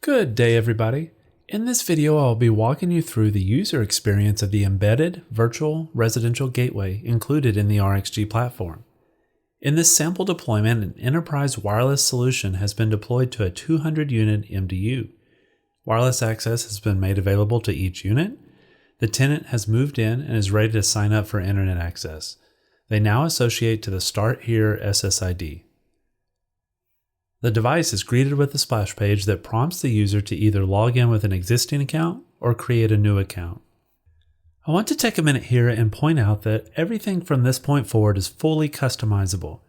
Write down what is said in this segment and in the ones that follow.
Good day, everybody. In this video, I'll be walking you through the user experience of the embedded virtual residential gateway included in the rXg platform. In this sample deployment, an enterprise wireless solution has been deployed to a 200-unit MDU. Wireless access has been made available to each unit. The tenant has moved in and is ready to sign up for internet access. They now associate to the Start Here SSID. The device is greeted with a splash page that prompts the user to either log in with an existing account or create a new account. I want to take a minute here and point out that everything from this point forward is fully customizable.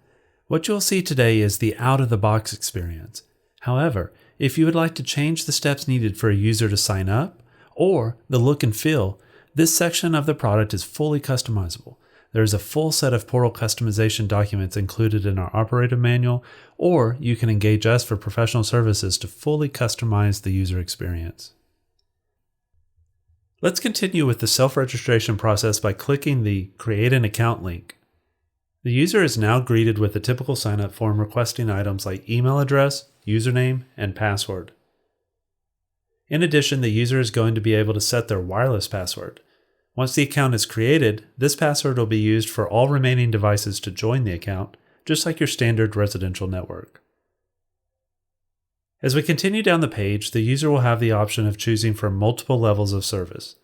What you'll see today is the out-of-the-box experience. However, if you would like to change the steps needed for a user to sign up, or the look and feel, this section of the product is fully customizable. There is a full set of portal customization documents included in our operator manual, or you can engage us for professional services to fully customize the user experience. Let's continue with the self-registration process by clicking the Create an Account link. The user is now greeted with a typical sign-up form requesting items like email address, username, and password. In addition, the user is going to be able to set their wireless password. Once the account is created, this password will be used for all remaining devices to join the account, just like your standard residential network. As we continue down the page, the user will have the option of choosing from multiple levels of service.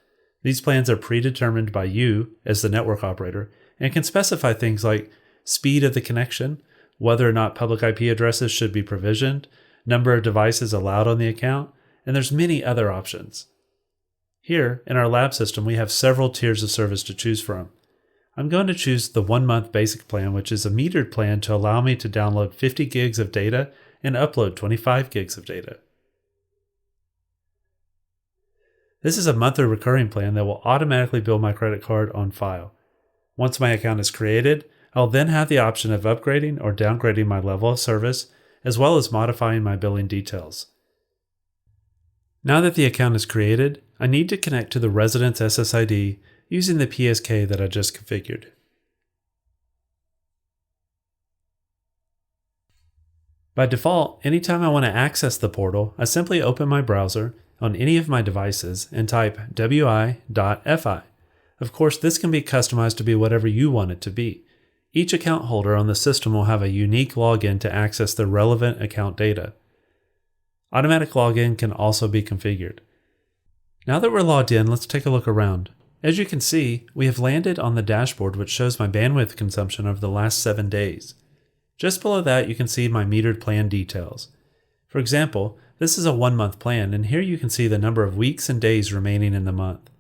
These plans are predetermined by you as the network operator and can specify things like speed of the connection, whether or not public IP addresses should be provisioned, number of devices allowed on the account, and there's many other options. Here, in our lab system, we have several tiers of service to choose from. I'm going to choose the 1-month basic plan, which is a metered plan to allow me to download 50 gigs of data and upload 25 gigs of data. This is a monthly recurring plan that will automatically bill my credit card on file. Once my account is created, I'll then have the option of upgrading or downgrading my level of service, as well as modifying my billing details. Now that the account is created, I need to connect to the residence SSID using the PSK that I just configured. By default, anytime I want to access the portal, I simply open my browser on any of my devices and type wi.fi. Of course, this can be customized to be whatever you want it to be. Each account holder on the system will have a unique login to access the relevant account data. Automatic login can also be configured. Now that we're logged in, let's take a look around. As you can see, we have landed on the dashboard which shows my bandwidth consumption over the last 7 days. Just below that, you can see my metered plan details. For example, this is a 1-month plan, and here you can see the number of weeks and days remaining in the month.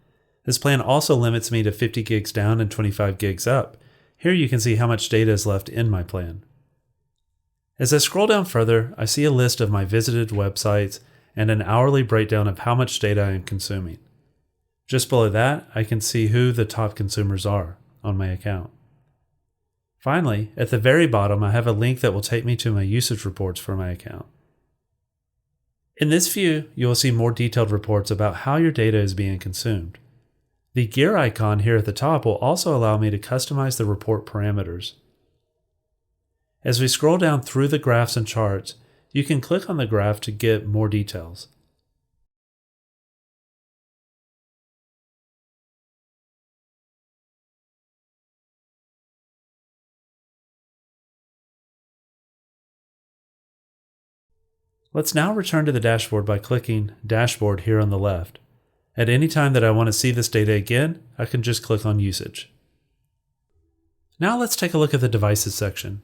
This plan also limits me to 50 gigs down and 25 gigs up. Here you can see how much data is left in my plan. As I scroll down further, I see a list of my visited websites and an hourly breakdown of how much data I am consuming. Just below that, I can see who the top consumers are on my account. Finally, at the very bottom, I have a link that will take me to my usage reports for my account. In this view, you will see more detailed reports about how your data is being consumed. The gear icon here at the top will also allow me to customize the report parameters. As we scroll down through the graphs and charts, you can click on the graph to get more details. Let's now return to the dashboard by clicking Dashboard here on the left. At any time that I want to see this data again, I can just click on Usage. Now let's take a look at the Devices section.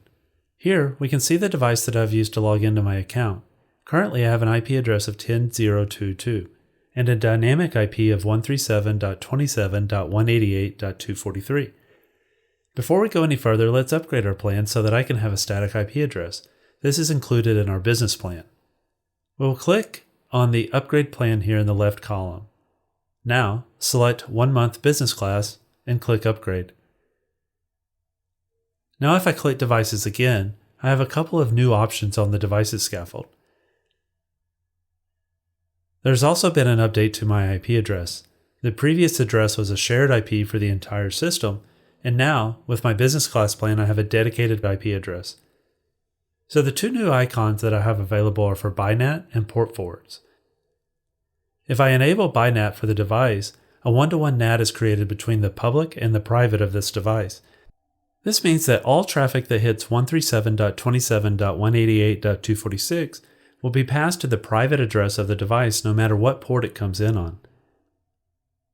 Here, we can see the device that I've used to log into my account. Currently, I have an IP address of 10.0.2.2 and a dynamic IP of 137.27.188.243. Before we go any further, let's upgrade our plan so that I can have a static IP address. This is included in our business plan. We'll click on the Upgrade plan here in the left column. Now, select 1-month business class and click Upgrade. Now if I click Devices again, I have a couple of new options on the Devices scaffold. There's also been an update to my IP address. The previous address was a shared IP for the entire system, and now, with my business class plan, I have a dedicated IP address. So the two new icons that I have available are for BiNAT and port forwards. If I enable BiNAT for the device, a one-to-one NAT is created between the public and the private of this device. This means that all traffic that hits 137.27.188.246 will be passed to the private address of the device no matter what port it comes in on.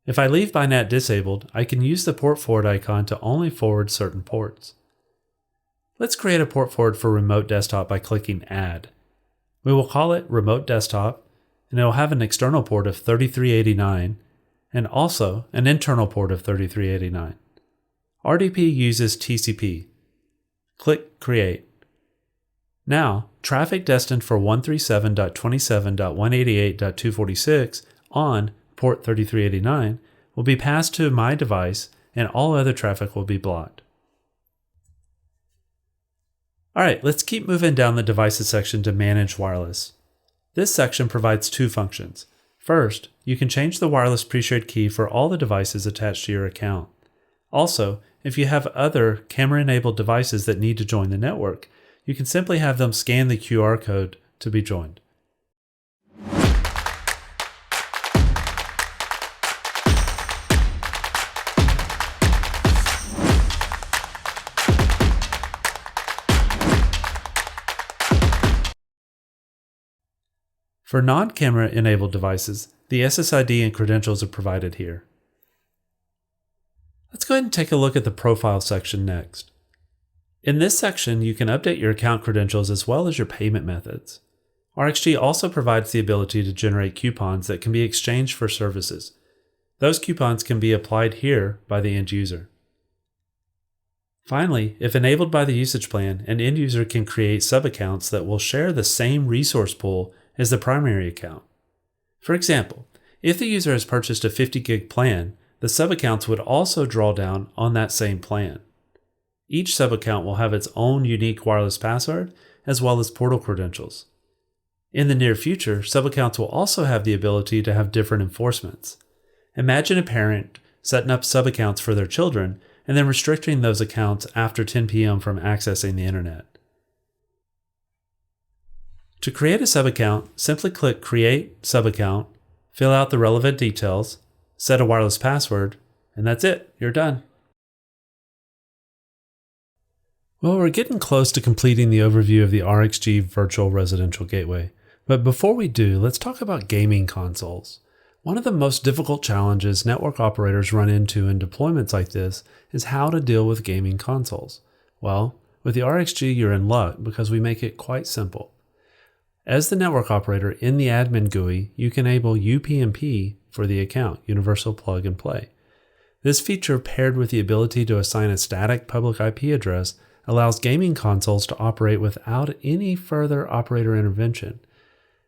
If I leave BiNAT disabled, I can use the port forward icon to only forward certain ports. Let's create a port forward for remote desktop by clicking Add. We will call it Remote Desktop, and it will have an external port of 3389 and also an internal port of 3389. RDP uses TCP. Click Create. Now, traffic destined for 137.27.188.246 on port 3389 will be passed to my device and all other traffic will be blocked. Alright, let's keep moving down the devices section to manage wireless. This section provides two functions. First, you can change the wireless pre-shared key for all the devices attached to your account. Also, if you have other camera-enabled devices that need to join the network, you can simply have them scan the QR code to be joined. For non-camera enabled devices, the SSID and credentials are provided here. Let's go ahead and take a look at the profile section next. In this section, you can update your account credentials as well as your payment methods. rXg also provides the ability to generate coupons that can be exchanged for services. Those coupons can be applied here by the end user. Finally, if enabled by the usage plan, an end user can create sub-accounts that will share the same resource pool as the primary account. For example, if the user has purchased a 50 gig plan, the sub-accounts would also draw down on that same plan. Each sub-account will have its own unique wireless password as well as portal credentials. In the near future, sub-accounts will also have the ability to have different enforcements. Imagine a parent setting up sub-accounts for their children and then restricting those accounts after 10 p.m. from accessing the internet. To create a sub-account, simply click Create Sub-Account, fill out the relevant details, set a wireless password, and that's it, you're done. Well, we're getting close to completing the overview of the rXg Virtual Residential Gateway, but before we do, let's talk about gaming consoles. One of the most difficult challenges network operators run into in deployments like this is how to deal with gaming consoles. Well, with the rXg you're in luck because we make it quite simple. As the network operator in the admin GUI, you can enable UPnP for the account, Universal Plug and Play. This feature, paired with the ability to assign a static public IP address, allows gaming consoles to operate without any further operator intervention.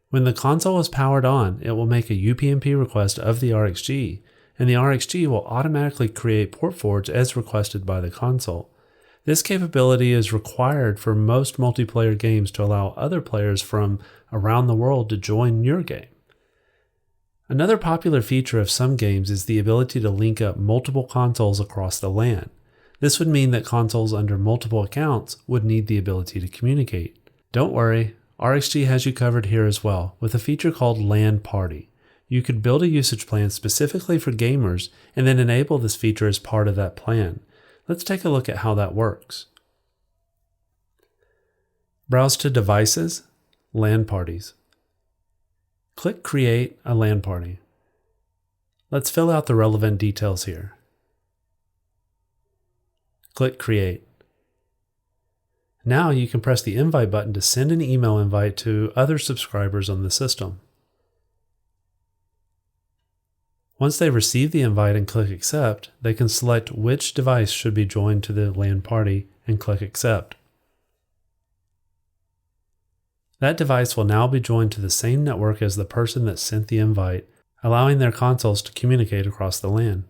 When the console is powered on, it will make a UPnP request of the rXg, and the rXg will automatically create port forwards as requested by the console. This capability is required for most multiplayer games to allow other players from around the world to join your game. Another popular feature of some games is the ability to link up multiple consoles across the LAN. This would mean that consoles under multiple accounts would need the ability to communicate. Don't worry, rXg has you covered here as well with a feature called LAN Party. You could build a usage plan specifically for gamers and then enable this feature as part of that plan. Let's take a look at how that works. Browse to Devices, LAN Parties. Click Create a LAN Party. Let's fill out the relevant details here. Click Create. Now you can press the invite button to send an email invite to other subscribers on the system. Once they receive the invite and click Accept, they can select which device should be joined to the LAN party and click Accept. That device will now be joined to the same network as the person that sent the invite, allowing their consoles to communicate across the LAN.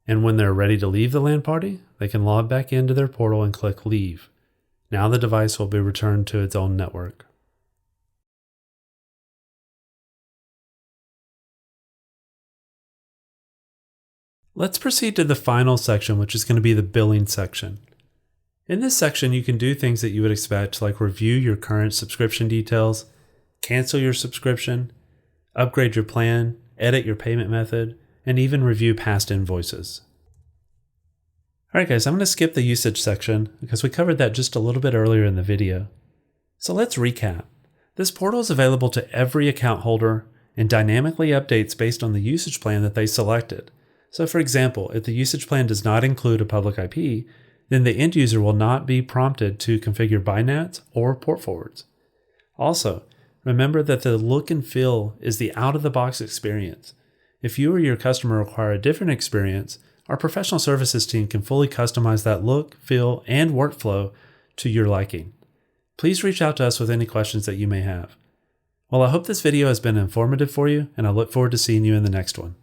And when they're ready to leave the LAN party, they can log back into their portal and click Leave. Now the device will be returned to its own network. Let's proceed to the final section, which is going to be the billing section. In this section, you can do things that you would expect, like review your current subscription details, cancel your subscription, upgrade your plan, edit your payment method, and even review past invoices. Alright guys, I'm going to skip the usage section because we covered that just a little bit earlier in the video. So let's recap. This portal is available to every account holder and dynamically updates based on the usage plan that they selected. So for example, if the usage plan does not include a public IP, then the end user will not be prompted to configure BiNAT or port forwards. Also, remember that the look and feel is the out-of-the-box experience. If you or your customer require a different experience, our professional services team can fully customize that look, feel, and workflow to your liking. Please reach out to us with any questions that you may have. Well, I hope this video has been informative for you, and I look forward to seeing you in the next one.